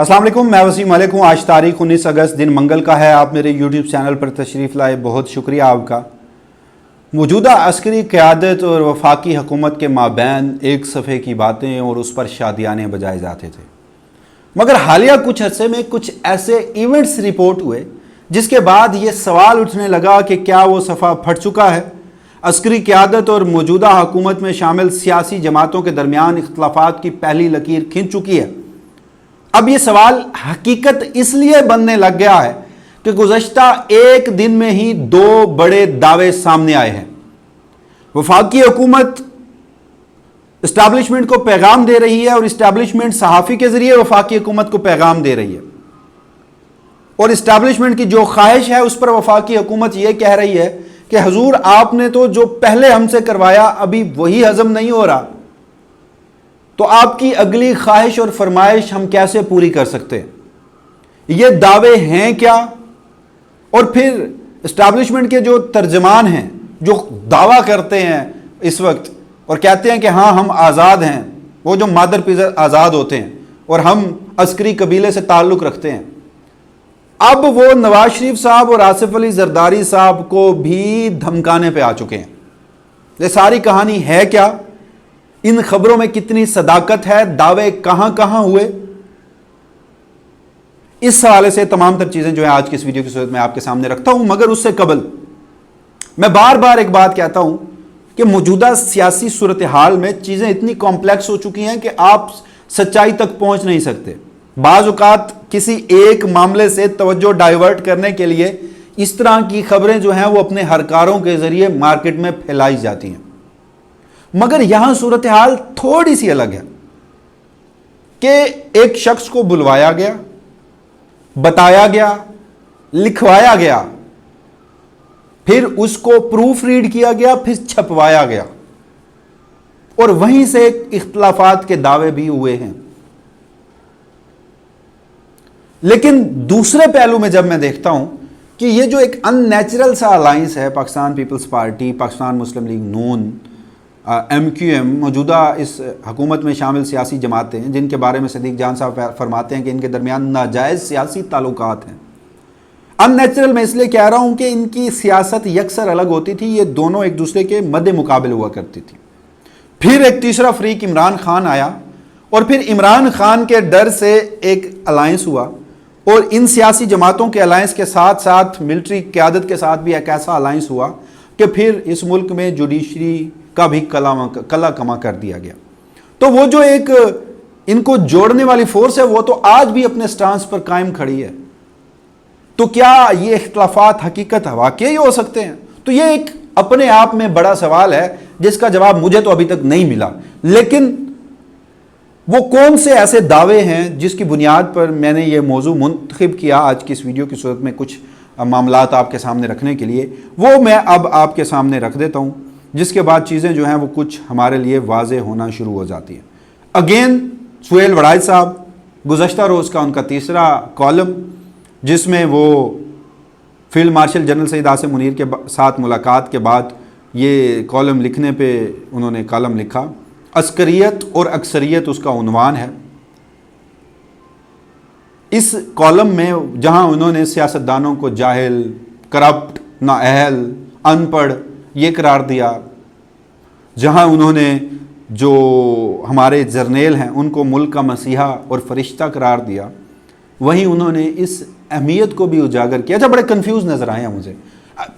अस्सलाम वालेकुम, मैं वसीम मलिक हूँ। आज तारीख 19 अगस्त दिन मंगल का है। आप मेरे यूट्यूब चैनल पर तशरीफ़ लाए, बहुत शुक्रिया आपका। मौजूदा अस्करी क़यादत और वफाकी हुकूमत के माबैन एक सफ़े की बातें और उस पर शादियाने बजाए जाते थे, मगर हालिया कुछ अरसे में कुछ ऐसे इवेंट्स रिपोर्ट हुए जिसके बाद ये सवाल उठने लगा कि क्या वो सफ़ा फट चुका है। अस्करी क़यादत और मौजूदा हुकूमत में शामिल सियासी जमातों के दरमियान इख्तलाफात की पहली लकीर खिंच चुकी है। अब ये सवाल हकीकत इसलिए बनने लग गया है कि गुज़श्ता एक दिन में ही दो बड़े दावे सामने आए हैं। वफाकी हुकूमत इस्टेब्लिशमेंट को पैगाम दे रही है और इस्टेब्लिशमेंट सहाफ़ी के ज़रिए वफाकी हुकूमत को पैगाम दे रही है, और इस्टेब्लिशमेंट की जो ख्वाहिश है उस पर वफाकी हुकूमत ये कह रही है कि हुजूर आपने तो जो पहले हमसे करवाया अभी वही हजम नहीं हो रहा, तो आपकी अगली ख्वाहिश और फरमाइश हम कैसे पूरी कर सकते हैं। ये दावे हैं क्या? और फिर इस्टेब्लिशमेंट के जो तर्जमान हैं जो दावा करते हैं इस वक्त और कहते हैं कि हाँ हम आज़ाद हैं, वो जो मादर पिज़ा आज़ाद होते हैं और हम अस्करी कबीले से ताल्लुक़ रखते हैं, अब वो नवाज शरीफ साहब और आसिफ अली जरदारी साहब को भी धमकाने पे आ चुके हैं। ये सारी कहानी है क्या? इन खबरों में कितनी सदाकत है? दावे कहां कहां हुए? इस हवाले से तमाम तर चीजें जो है आज की इस वीडियो की सूरत में आपके सामने रखता हूं, मगर उससे कबल मैं बार बार एक बात कहता हूं कि मौजूदा सियासी सूरत हाल में चीजें इतनी कॉम्प्लेक्स हो चुकी हैं कि आप सच्चाई तक पहुंच नहीं सकते। बाज़ औक़ात किसी एक मामले से तवज्जो डाइवर्ट करने के लिए इस तरह की खबरें जो हैं वो अपने हरकारों के जरिए मार्केट में फैलाई जाती हैं, मगर यहां सूरत हाल थोड़ी सी अलग है कि एक शख्स को बुलवाया गया, बताया गया, लिखवाया गया, फिर उसको प्रूफ रीड किया गया, फिर छपवाया गया, और वहीं से इख्तलाफात के दावे भी हुए हैं। लेकिन दूसरे पहलू में जब मैं देखता हूं कि ये जो एक अननेचुरल सा अलायंस है पाकिस्तान पीपल्स पार्टी, पाकिस्तान मुस्लिम लीग नून, MQM, मौजूदा इस हुकूमत में शामिल सियासी जमातें जिनके बारे में सदीक जान साहब फरमाते हैं कि इनके दरमियान नाजायज़ सियासी ताल्लुकात हैं। अननेचुरल मैं इसलिए कह रहा हूं कि इनकी सियासत यकसर अलग होती थी, ये दोनों एक दूसरे के मद्दे मुकाबले हुआ करती थी। फिर एक तीसरा फ्रीक इमरान खान आया और फिर इमरान खान के डर से एक अलायंस हुआ, और इन सियासी जमातों के अलायंस के साथ साथ मिलिट्री क़यादत के साथ भी एक ऐसा अलायंस हुआ कि फिर इस मुल्क में जुडिशरी का भी कला कमा कर दिया गया। तो वो जो एक इनको जोड़ने वाली फोर्स है वो तो आज भी अपने स्टांस पर कायम खड़ी है। तो क्या ये इख्तलाफात हकीकत वाकई हो सकते हैं? तो ये एक अपने आप में बड़ा सवाल है जिसका जवाब मुझे तो अभी तक नहीं मिला। लेकिन वो कौन से ऐसे दावे हैं जिसकी बुनियाद पर मैंने ये मौजू मुंतखब किया आज की इस वीडियो की सूरत में कुछ मामलात आपके सामने रखने के लिए, वो मैं अब आपके सामने रख देता हूँ, जिसके बाद चीज़ें जो हैं वो कुछ हमारे लिए वाज़े होना शुरू हो जाती हैं। अगेन सुहेल वड़ाइच साहब, गुज़श्ता रोज़ का उनका तीसरा कॉलम, जिसमें वो field marshal general Saeed Asim Munir के साथ मुलाकात के बाद ये कॉलम लिखने पे उन्होंने कॉलम लिखा। अस्करियत और अक्सरियत उसका उन्वान है। इस कॉलम में जहां उन्होंने सियासतदानों को जाहिल, करप्ट, नाअहल, अनपढ़ ये करार दिया, जहां उन्होंने जो हमारे जर्नेल हैं उनको मुल्क का मसीहा और फरिश्ता करार दिया, वहीं उन्होंने इस अहमियत को भी उजागर किया। अच्छा, बड़े कंफ्यूज नज़र आए हैं मुझे।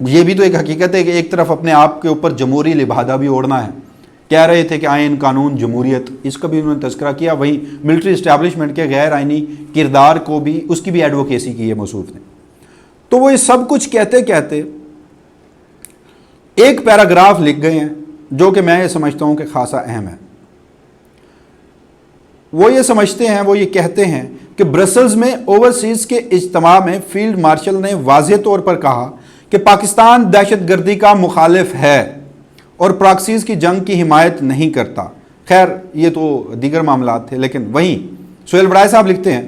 ये भी तो एक हकीकत है कि एक तरफ अपने आप के ऊपर जमहूरी लिबादा भी ओढ़ना है, कह रहे थे कि आइन कानून जमहूरियत, इसका भी उन्होंने तज़किरा किया, वहीं मिलिट्री इस्टेब्लिशमेंट के गैर आइनी किरदार को भी, उसकी भी एडवोकेसी की है मौसूफ ने। तो वो ये सब कुछ कहते कहते एक पैराग्राफ लिख गए हैं जो कि मैं ये समझता हूँ कि खासा अहम है। वो ये समझते हैं, वो ये कहते हैं कि ब्रसल्स में ओवरसीज़ के इज्तिमा में फील्ड मार्शल ने वाज़ेह तौर पर कहा कि पाकिस्तान दहशतगर्दी का मुखालिफ है और प्रॉक्सीज़ की जंग की हिमायत नहीं करता। खैर ये तो दीगर मामलात थे, लेकिन वहीं सुहेल वड़ाइच साहब लिखते हैं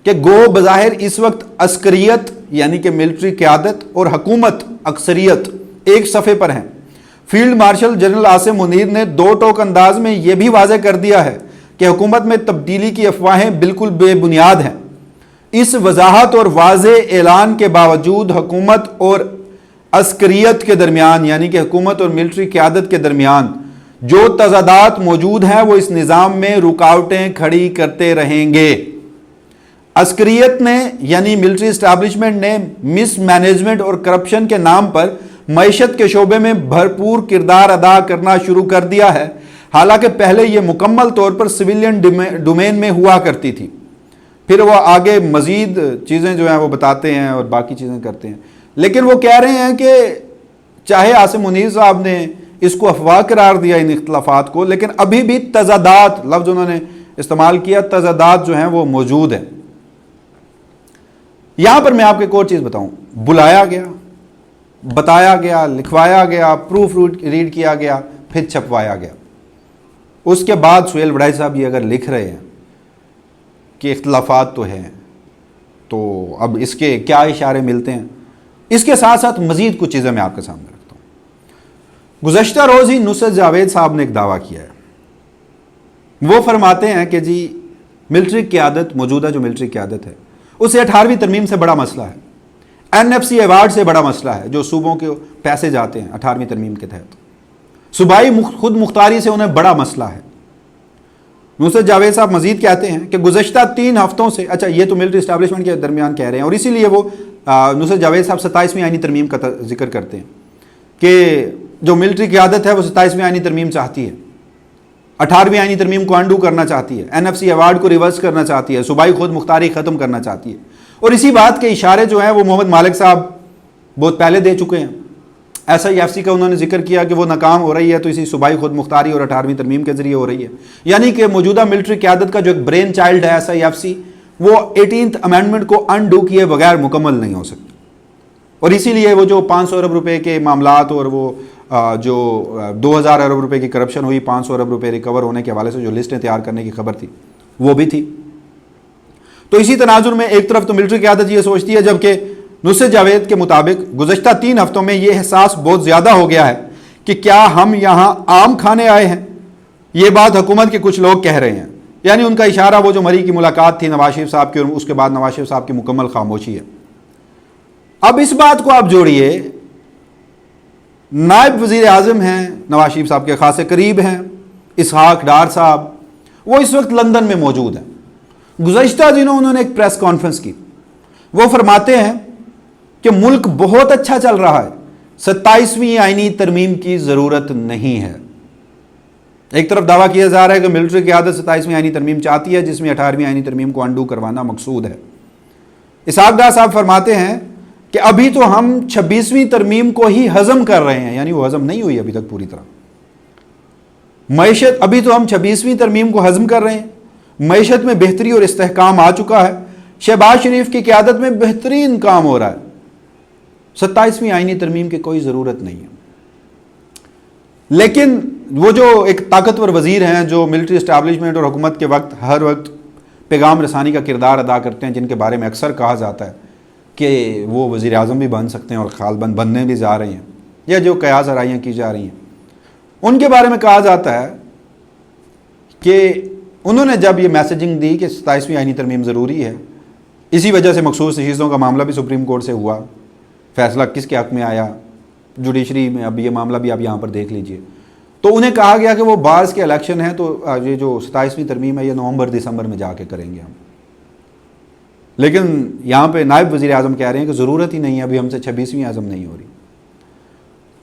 कि गो बज़ाहिर इस वक्त अस्करियत यानी कि मिलिट्री क़यादत और हुकूमत अक्सरियत एक सफ़े पर हैं। Field marshal general Asim Munir ने दो टोक अंदाज में यह भी वाज़ेह कर दिया है कि हुकूमत में तब्दीली की अफवाहें बिल्कुल बेबुनियाद हैं اس وضاحت اور واضح اعلان کے باوجود حکومت اور عسکریت کے درمیان، یعنی کہ حکومت اور ملٹری قیادت کے درمیان جو تضادات موجود ہیں وہ اس نظام میں رکاوٹیں کھڑی کرتے رہیں گے۔ عسکریت نے یعنی ملٹری اسٹیبلشمنٹ نے مس مینجمنٹ اور کرپشن کے نام پر معیشت کے شعبے میں بھرپور کردار ادا کرنا شروع کر دیا ہے، حالانکہ پہلے یہ مکمل طور پر سویلین ڈومین میں ہوا کرتی تھی۔ پھر وہ آگے مزید چیزیں جو ہیں وہ بتاتے ہیں اور باقی چیزیں کرتے ہیں، لیکن وہ کہہ رہے ہیں کہ چاہے عاصم منیر صاحب نے اس کو افواہ قرار دیا ان اختلافات کو، لیکن ابھی بھی تضادات، لفظ انہوں نے استعمال کیا، تضادات جو ہیں وہ موجود ہیں۔ یہاں پر میں آپ کو ایک اور چیز بتاؤں، بلایا گیا، بتایا گیا، لکھوایا گیا، پروف ریڈ کیا گیا، پھر چھپوایا گیا۔ اس کے بعد سہیل وڑائی صاحب یہ اگر لکھ رہے ہیں کہ اختلافات تو ہیں، تو اب اس کے کیا اشارے ملتے ہیں؟ اس کے ساتھ ساتھ مزید کچھ چیزیں میں آپ کے سامنے رکھتا ہوں۔ گزشتہ روز ہی نصرت جاوید صاحب نے ایک دعویٰ کیا ہے۔ وہ فرماتے ہیں کہ جی ملٹری قیادت، موجودہ جو ملٹری قیادت ہے، اسے 18ویں ترمیم سے بڑا مسئلہ ہے، NFC ایوارڈ سے بڑا مسئلہ ہے، جو صوبوں کے پیسے جاتے ہیں 18ویں ترمیم کے تحت، صوبائی خود مختاری سے انہیں بڑا مسئلہ ہے۔ نصرت جاوید صاحب مزید کہتے ہیں کہ گزشتہ 3 ہفتوں سے، اچھا یہ تو ملٹری اسٹیبلشمنٹ کے درمیان کہہ رہے ہیں، اور اسی لیے وہ نصرت جاوید صاحب 27ویں آئینی ترمیم کا ذکر کرتے ہیں کہ جو ملٹری قیادت ہے وہ 27ویں آئینی ترمیم چاہتی ہے، 18ویں آئینی ترمیم کو انڈو کرنا چاہتی ہے، NFC ایوارڈ کو ریورس کرنا چاہتی ہے، صوبائی خود مختاری ختم کرنا چاہتی ہے۔ اور اسی بات کے اشارے جو ہیں وہ محمد مالک صاحب بہت پہلے دے چکے ہیں۔ SIFC کا انہوں نے ذکر کیا کہ وہ ناکام ہو رہی ہے تو اسی صوبائی خود مختاری اور 18ویں ترمیم کے ذریعے ہو رہی ہے، یعنی کہ موجودہ ملٹری قیادت کا جو ایک برین چائلڈ ہے SIFC، وہ 18th امینڈمنٹ کو انڈو کیے بغیر مکمل نہیں ہو سکتی۔ اور اسی لیے وہ جو 500 ارب روپے کے معاملات اور وہ جو 2000 ارب روپے کی کرپشن ہوئی، 500 ارب روپے ریکور ہونے کے حوالے سے جو لسٹیں تیار کرنے کی خبر تھی، وہ بھی تھی۔ تو اسی تناظر میں ایک طرف تو ملٹری قیادت یہ سوچتی ہے، جبکہ نصرت جاوید کے مطابق گزشتہ 3 ہفتوں میں یہ احساس بہت زیادہ ہو گیا ہے کہ کیا ہم یہاں عام کھانے آئے ہیں۔ یہ بات حکومت کے کچھ لوگ کہہ رہے ہیں، یعنی ان کا اشارہ وہ جو مری کی ملاقات تھی نواز شریف صاحب کی، اور اس کے بعد نواز شریف صاحب کی مکمل خاموشی ہے۔ اب اس بات کو آپ جوڑیے، نائب وزیر اعظم ہیں نواز شریف صاحب کے خاصے قریب ہیں اسحاق ڈار صاحب، وہ اس وقت لندن میں موجود ہیں۔ گزشتہ دنوں انہوں نے ایک پریس کانفرنس کی، وہ فرماتے ہیں کہ ملک بہت اچھا چل رہا ہے، 27ویں آئینی ترمیم کی ضرورت نہیں ہے۔ ایک طرف دعویٰ کیا جا رہا ہے کہ ملٹری قیادت 27ویں آئینی ترمیم چاہتی ہے، جس میں 18ویں آئینی ترمیم کو انڈو کروانا مقصود ہے۔ اسحاق ڈار صاحب فرماتے ہیں کہ ابھی تو ہم 26ویں ترمیم کو ہی ہضم کر رہے ہیں، یعنی وہ ہضم نہیں ہوئی ابھی تک پوری طرح معیشت، ابھی تو ہم 26ویں ترمیم کو ہضم کر رہے ہیں، معیشت میں بہتری اور استحکام آ چکا ہے، شہباز شریف کی قیادت میں بہترین کام ہو رہا ہے، 27ویں آئینی ترمیم کی کوئی ضرورت نہیں ہے۔ لیکن وہ جو ایک طاقتور وزیر ہیں جو ملٹری اسٹیبلشمنٹ اور حکومت کے وقت ہر وقت پیغام رسانی کا کردار ادا کرتے ہیں، جن کے بارے میں اکثر کہا جاتا ہے کہ وہ وزیر اعظم بھی بن سکتے ہیں اور غالباً بننے بھی جا رہے ہیں، یا جو قیاس آرائیاں کی جا رہی ہیں، ان کے بارے میں کہا جاتا ہے کہ انہوں نے جب یہ میسیجنگ دی کہ 27ویں آئینی ترمیم ضروری ہے، اسی وجہ سے مخصوص چیزوں کا معاملہ بھی سپریم کورٹ سے ہوا، فیصلہ کس کے حق میں آیا جوڈیشری میں، اب یہ معاملہ بھی آپ یہاں پر دیکھ لیجئے، تو انہیں کہا گیا کہ وہ بارز کے الیکشن ہیں تو یہ جو 27ویں ترمیم ہے یہ نومبر دسمبر میں جا کے کریں گے ہم۔ لیکن یہاں پہ نائب وزیر اعظم کہہ رہے ہیں کہ ضرورت ہی نہیں ہے، ابھی ہم سے 26ویں ہضم نہیں ہو رہی۔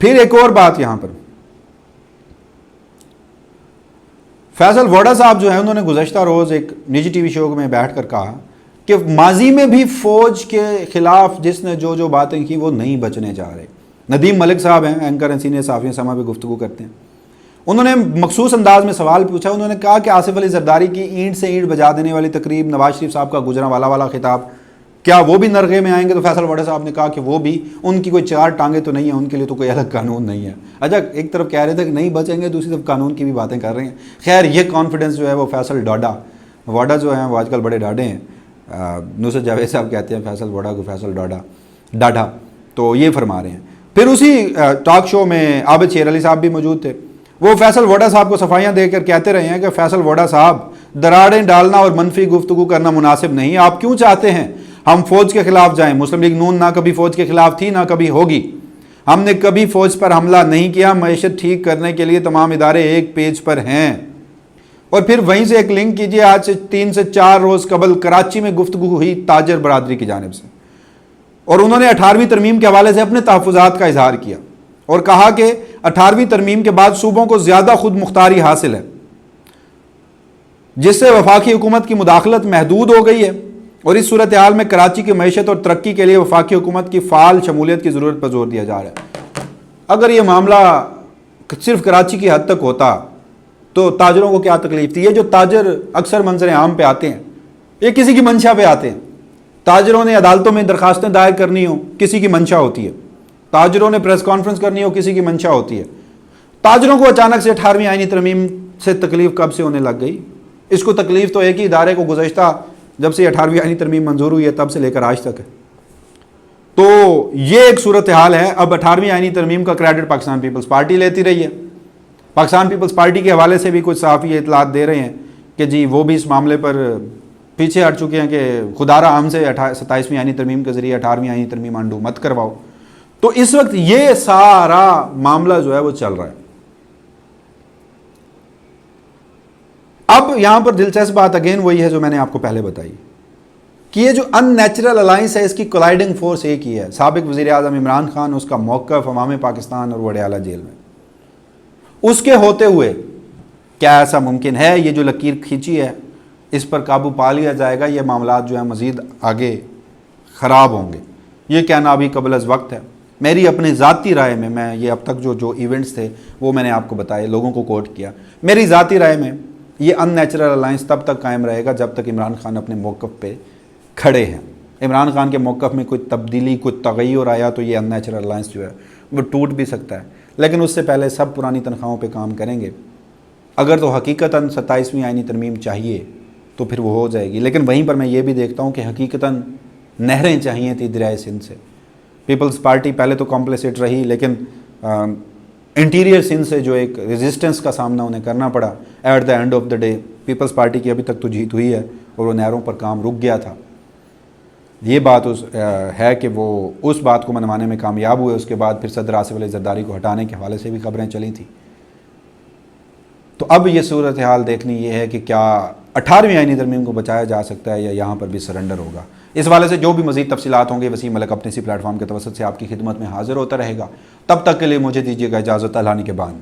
پھر ایک اور بات یہاں پر، فیصل ووڈا صاحب جو ہیں انہوں نے گزشتہ روز ایک نجی ٹی وی شو میں بیٹھ کر کہا کہ ماضی میں بھی فوج کے خلاف جس نے جو باتیں کی وہ نہیں بچنے جا رہے۔ ندیم ملک صاحب ہیں، اینکر ہیں، سینئر صحافی سما پہ گفتگو کرتے ہیں، انہوں نے مخصوص انداز میں سوال پوچھا، انہوں نے کہا کہ آصف علی زرداری کی اینٹ سے اینٹ بجا دینے والی تقریب، نواز شریف صاحب کا گجرانوالہ والا خطاب، کیا وہ بھی نرغے میں آئیں گے؟ تو فیصل ووڈا صاحب نے کہا کہ وہ بھی، ان کی کوئی 4 ٹانگیں تو نہیں ہیں، ان کے لیے تو کوئی الگ قانون نہیں ہے۔ اچھا، ایک طرف کہہ رہے تھے کہ نہیں بچیں گے، دوسری طرف قانون کی بھی باتیں کر رہے ہیں۔ خیر، یہ کانفیڈنس جو ہے وہ فیصل ووڈا جو ہیں وہ آج کل بڑے ڈاڈے ہیں، نصرت جاوید صاحب کہتے ہیں فیصل ووڈا کو فیصل ڈاڈا، تو یہ فرما رہے ہیں۔ پھر اسی ٹاک شو میں عابد شیر علی صاحب بھی موجود تھے، وہ فیصل ووڈا صاحب کو صفائیاں دے کر کہتے رہے ہیں کہ فیصل ووڈا صاحب दरारें डालना और मनफी गुफ्तगू करना मुनासिब नहीं। आप क्यों चाहते हैं हम फौज के खिलाफ जाएं? मुस्लिम लीग नून ना कभी फौज के खिलाफ थी ना कभी होगी। हमने कभी फौज पर हमला नहीं किया। मईशत ठीक करने के लिए तमाम इदारे एक पेज पर हैं। और फिर वहीं से एक लिंक कीजिए, आज से 3 से 4 रोज कबल कराची में गुफ्तगू हुई ताजर बरादरी की जानिब से, और उन्होंने 18वीं तरमीम के हवाले से अपने तहफ़्फ़ुज़ात का इजहार किया और कहा कि 18वीं तरमीम के बाद सूबों को ज़्यादा खुद मुख्तारी हासिल है, जिससे वफाकी हुकूमत की मुदाखलत महदूद हो गई है। और इस सूरत हाल में कराची की मईशत और तरक्की के लिए वफाकी हुकूमत की फ़ाल शमूलियत की ज़रूरत पर जोर दिया जा रहा है। अगर ये मामला सिर्फ कराची की हद तक होता तो ताजरों को क्या तकलीफ थी? ये जो ताजर अक्सर मंजर आम पे आते हैं, ये किसी की मंशा पे आते हैं। ताजरों ने अदालतों में दरखास्तें दायर करनी हो, किसी की मंशा होती है। ताजरों ने प्रेस कॉन्फ्रेंस करनी हो, किसी की मंशा होती है। ताजरों को अचानक से 18वीं आईनी तरमीम से तकलीफ कब से होने लग गई? इसको तकलीफ तो एक ही इदारे को गुज़श्ता जब से 18वीं आईनी तरमीम मंजूर हुई है तब से लेकर आज तक है। तो ये एक सूरत हाल है। अब 18वीं आईनी तरमीम का क्रेडिट पाकिस्तान पीपल्स पार्टी लेती रही है। पाकिस्तान पीपल्स पार्टी के हवाले से भी कुछ सहाफ़ी इतलात दे रहे हैं कि जी वो भी इस मामले पर पीछे हट चुके हैं कि खुदारा हमसे 27वीं आईनी तरमीम के ज़रिए 18वीं आईनी तरमीम अंडू मत करवाओ। तो इस वक्त ये सारा मामला जो है वो चल रहा है। अब यहां पर दिलचस्प बात अगेन वही है जो मैंने आपको पहले बताई कि ये जो अननेचुरल अलाइंस है, इसकी कोलाइडिंग फोर्स एक ही है, साबिक वज़ीर आज़म इमरान खान, उसका मौक़िफ़ अवाम पाकिस्तान और वडियाला जेल में। उसके होते हुए क्या ऐसा मुमकिन है ये जो लकीर खींची है इस पर काबू पा लिया जाएगा? ये मामलात जो है मज़ीद आगे ख़राब होंगे, ये कहना अभी कबल अज़ वक्त है। मेरी अपनी ज़ाती राय में, मैं ये अब तक जो इवेंट्स थे वो मैंने आपको बताए, लोगों को कोट किया, मेरी ज़ाती राय में ये अननेचुरल अलाइंस तब तक कायम रहेगा जब तक इमरान खान अपने मौक़िफ़ पे खड़े हैं। इमरान खान के मौक़िफ़ में कोई तब्दीली, कोई तग़य्युर आया तो ये अननेचुरल अलाइंस जो है वो टूट भी सकता है, लेकिन उससे पहले सब पुरानी तनख्वाहों पे काम करेंगे। अगर तो हकीकतन 27वीं आईनी तरमीम चाहिए तो फिर वो हो जाएगी, लेकिन वहीं पर मैं ये भी देखता हूँ कि हकीकतन नहरें चाहिए थी दरियाए सिंध से। पीपल्स पार्टी पहले तो कॉम्प्लिसिट रही, लेकिन इंटीरियर सिंध से जो एक रेजिस्टेंस का सामना उन्हें करना पड़ा, at the end of the day Peoples Party की अभी तक तो जीत हुई है और वो नहरों पर काम रुक गया था। ये बात है कि वो उस बात को मनवाने में कामयाब हुए। उसके बाद फिर सदर आसिफ अली जरदारी को हटाने के हवाले से भी खबरें चली थी। तो अब ये सूरत हाल देखनी ये है कि क्या 18वीं आईनी तरमीम को बचाया जा सकता है या यहाँ पर भी सरेंडर होगा। इस वाले से जो भी मज़ीद तफसीलात होंगे वसीम मलिक अपने इसी प्लेटफॉर्म के तवसत से आपकी खिदमत में हाजिर होता रहेगा। तब तक के लिए मुझे दीजिएगा इजाज़त। अल्लाह निगहबान।